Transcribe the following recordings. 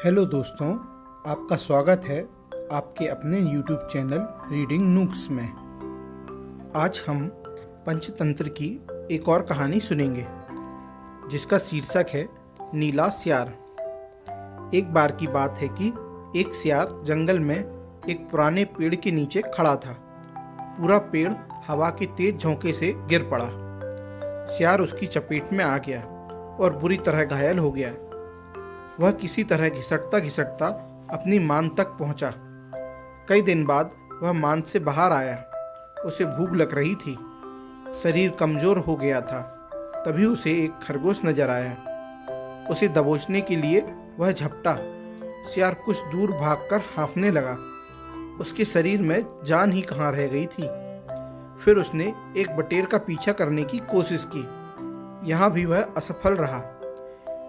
Hello दोस्तों, आपका स्वागत है आपके अपने YouTube चैनल रीडिंग नूक्स में। आज हम पंचतंत्र की एक और कहानी सुनेंगे जिसका शीर्षक है नीला सियार। एक बार की बात है कि एक सियार जंगल में एक पुराने पेड़ के नीचे खड़ा था। पूरा पेड़ हवा के तेज झोंके से गिर पड़ा। सियार उसकी चपेट में आ गया और बुरी तरह घायल हो गया। वह किसी तरह घिसटता घिसटता अपनी मान तक पहुंचा। कई दिन बाद वह मान से बाहर आया। उसे भूख लग रही थी, शरीर कमजोर हो गया था। तभी उसे एक खरगोश नजर आया। उसे दबोचने के लिए वह झपटा। सियार कुछ दूर भागकर हाँफने लगा। उसके शरीर में जान ही कहाँ रह गई थी। फिर उसने एक बटेर का पीछा करने की कोशिश की। यहाँ भी वह असफल रहा।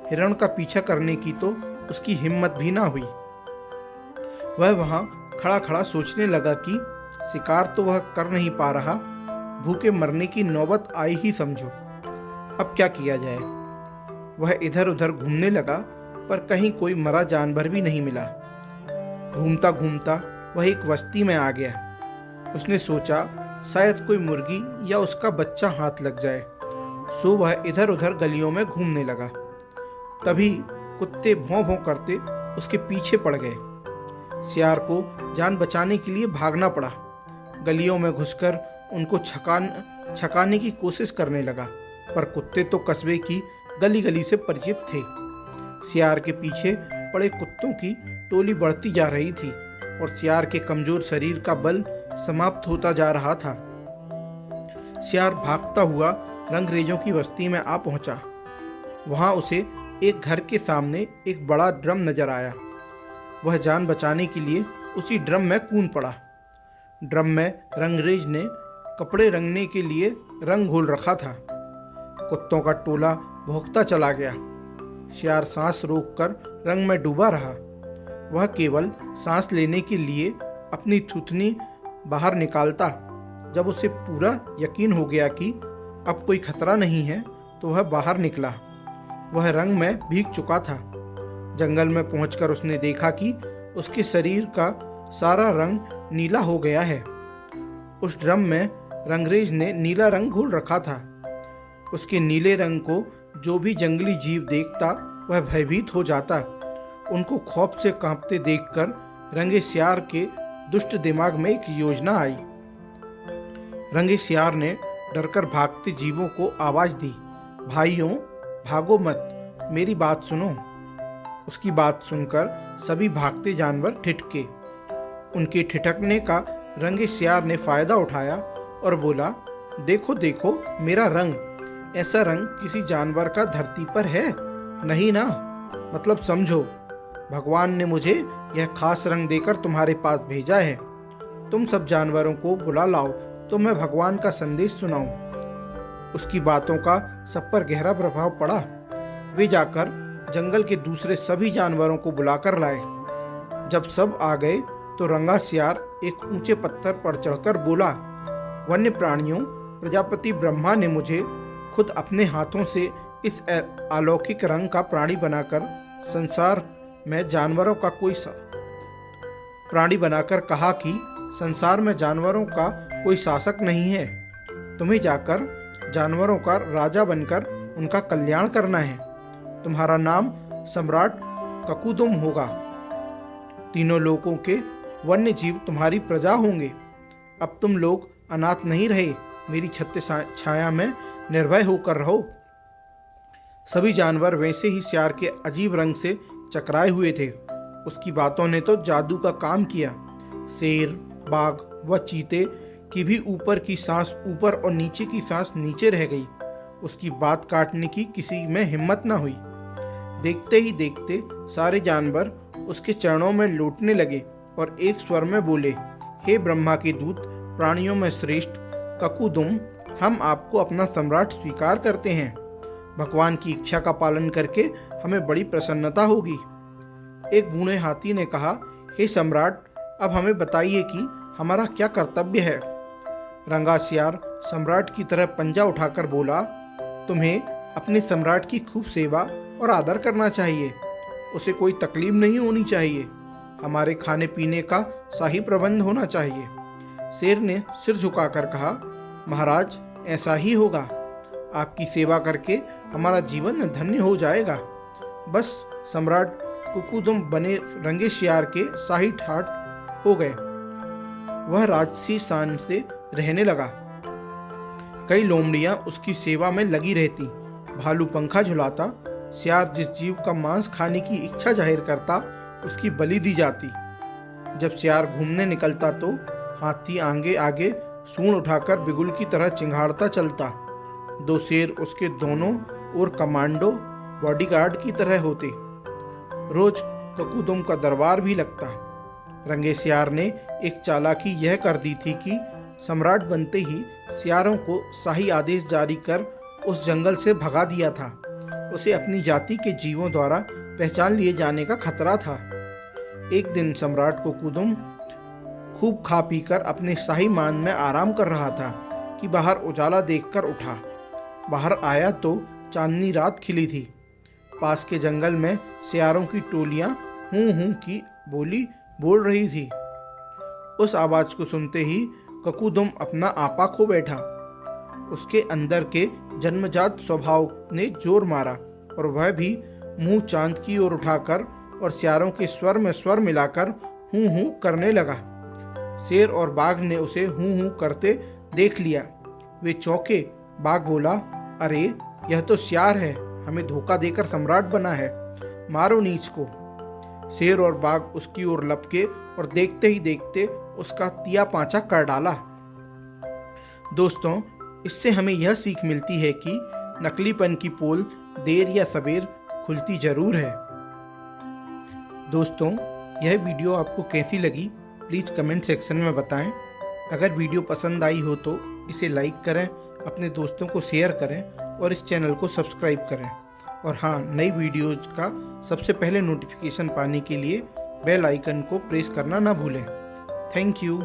हिरण का पीछा करने की तो उसकी हिम्मत भी ना हुई। वह वहां खड़ा खड़ा सोचने लगा कि शिकार तो वह कर नहीं पा रहा, भूखे मरने की नौबत आई ही समझो। अब क्या किया जाए। वह इधर उधर घूमने लगा, पर कहीं कोई मरा जानवर भी नहीं मिला। घूमता घूमता वह एक बस्ती में आ गया। उसने सोचा शायद कोई मुर्गी या उसका बच्चा हाथ लग जाए। सो वह इधर उधर गलियों में घूमने लगा। तभी कुत्ते भौं भौं करते उसके पीछे पड़ गए। सियार को जान बचाने के लिए भागना पड़ा। गलियों में घुसकर उनको छकाने की कोशिश करने लगा, पर कुत्ते तो कस्बे की गली गली से परिचित थे। सियार के पीछे पड़े कुत्तों की टोली बढ़ती जा रही थी और सियार के कमजोर शरीर का बल समाप्त होता जा रहा था। सियार भागता हुआ रंगरेजों की बस्ती में आ पहुंचा। वहां उसे एक घर के सामने एक बड़ा ड्रम नजर आया। वह जान बचाने के लिए उसी ड्रम में कूद पड़ा। ड्रम में रंगरेज ने कपड़े रंगने के लिए रंग घोल रखा था। कुत्तों का टोला भौंकता चला गया। सियार सांस रोककर रंग में डूबा रहा। वह केवल सांस लेने के लिए अपनी थूथनी बाहर निकालता। जब उसे पूरा यकीन हो गया कि अब कोई खतरा नहीं है, तो वह बाहर निकला। वह रंग में भीग चुका था। जंगल में पहुंचकर उसने देखा कि उसके शरीर का सारा रंग नीला हो गया है। उस ड्रम में रंगरेज ने नीला रंग घोल रखा था। उसके नीले रंग को जो भी जंगली जीव देखता वह भयभीत हो जाता। उनको खौफ से कांपते देखकर रंगे सियार के दुष्ट दिमाग में एक योजना आई। रंगे सियार ने डरकर भागते जीवों को आवाज दी, भाइयों भागो मत, मेरी बात सुनो। उसकी बात सुनकर सभी भागते जानवर ठिठके। उनके ठिठकने का रंगे सियार ने फायदा उठाया और बोला, देखो देखो मेरा रंग। ऐसा रंग किसी जानवर का धरती पर है नहीं ना। मतलब समझो, भगवान ने मुझे यह खास रंग देकर तुम्हारे पास भेजा है। तुम सब जानवरों को बुला लाओ तो मैं भगवान का संदेश सुनाऊं। उसकी बातों का सब पर गहरा प्रभाव पड़ा। वे जाकर जंगल के दूसरे सभी जानवरों को बुलाकर लाए। जब सब आ गए तो रंगा सियार एक ऊंचे पत्थर पर चढ़कर बोला, वन्य प्राणियों, प्रजापति ब्रह्मा ने मुझे खुद अपने हाथों से इस अलौकिक रंग का प्राणी बनाकर संसार में जानवरों का प्राणी बनाकर कहा कि संसार में जानवरों का कोई शासक नहीं है। तुम्हें जाकर जानवरों का राजा बनकर उनका कल्याण करना है। तुम्हारा नाम सम्राट ककुदुम होगा। तीनों लोकों के वन्य जीव तुम्हारी प्रजा होंगे। अब तुम लोग अनाथ नहीं रहे। मेरी छत्र छाया में निर्भय होकर रहो। सभी जानवर वैसे ही सियार के अजीब रंग से चकराए हुए थे। उसकी बातों ने तो जादू का काम किया। शेर, बाघ व चीते की भी ऊपर की सांस ऊपर और नीचे की सांस नीचे रह गई। उसकी बात काटने की किसी में हिम्मत न हुई। देखते ही देखते सारे जानवर उसके चरणों में लौटने लगे और एक स्वर में बोले, हे ब्रह्मा के दूत, प्राणियों में श्रेष्ठ ककुदुम, हम आपको अपना सम्राट स्वीकार करते हैं। भगवान की इच्छा का पालन करके हमें बड़ी प्रसन्नता होगी। एक बूढ़े हाथी ने कहा, हे सम्राट, अब हमें बताइए कि हमारा क्या कर्तव्य है। रंगा सियार सम्राट की तरह पंजा उठाकर बोला, तुम्हें अपने सम्राट की खूब सेवा और आदर करना चाहिए। उसे कोई तकलीफ नहीं होनी चाहिए। हमारे खाने पीने का सही प्रबंध होना चाहिए। शेर ने सिर झुकाकर कहा, महाराज, ऐसा ही होगा। आपकी सेवा करके हमारा जीवन धन्य हो जाएगा। बस सम्राट कुकुदुम बने रंगे शियार के शाही ठाट हो गए। वह राजसी शान से रहने लगा। कई लोमड़ियां उसकी सेवा में लगी रहती। भालू पंखा झुलाता। शियार जिस जीव का मांस खाने की इच्छा जाहिर करता, उसकी बलि दी जाती। जब शियार घूमने निकलता तो हाथी आगे आगे सूंड उठाकर बिगुल की तरह चिंघाड़ता चलता। दो शेर उसके दोनों ओर कमांडो बॉडीगार्ड की तरह होते। रोज कुकुदुम का दरबार भी लगता। रंगे शियार ने एक चालाकी यह कर दी थी कि सम्राट बनते ही शियारों को शाही आदेश जारी कर उस जंगल से भगा दिया था। उसे अपनी जाति के जीवों द्वारा पहचान लिए जाने का खतरा था। एक दिन सम्राट कुकुदुम खूब खा पीकर अपने शाही मान में आराम कर रहा था कि बाहर उजाला देखकर उठा। बाहर आया तो चांदनी रात खिली थी। पास के जंगल में सियारों की टोलियां हूं हूं की बोली बोल रही थी। उस आवाज को सुनते ही कुकुदुम अपना आपा खो बैठा। उसके अंदर के जन्मजात स्वभाव ने जोर मारा और वह भी मुंह चांद की ओर उठाकर और सियारों के स्वर में स्वर मिलाकर हूं हूं करने लगा। शेर और बाघ ने उसे हूं हूं करते देख लिया। वे चौंके। बाघ बोला, अरे यह तो सियार है, हमें धोखा देकर सम्राट बना है, मारो नीच को। शेर और बाघ उसकी ओर लपके और देखते ही देखते उसका तिया पांचा कर डाला। दोस्तों, इससे हमें यह सीख मिलती है कि नकलीपन की पोल देर या सवेर खुलती जरूर है। दोस्तों, यह वीडियो आपको कैसी लगी प्लीज़ कमेंट सेक्शन में बताएं। अगर वीडियो पसंद आई हो तो इसे लाइक करें, अपने दोस्तों को शेयर करें और इस चैनल को सब्सक्राइब करें। और हाँ, नई वीडियोज़ का सबसे पहले नोटिफिकेशन पाने के लिए बेल आइकन को प्रेस करना ना भूलें। Thank you.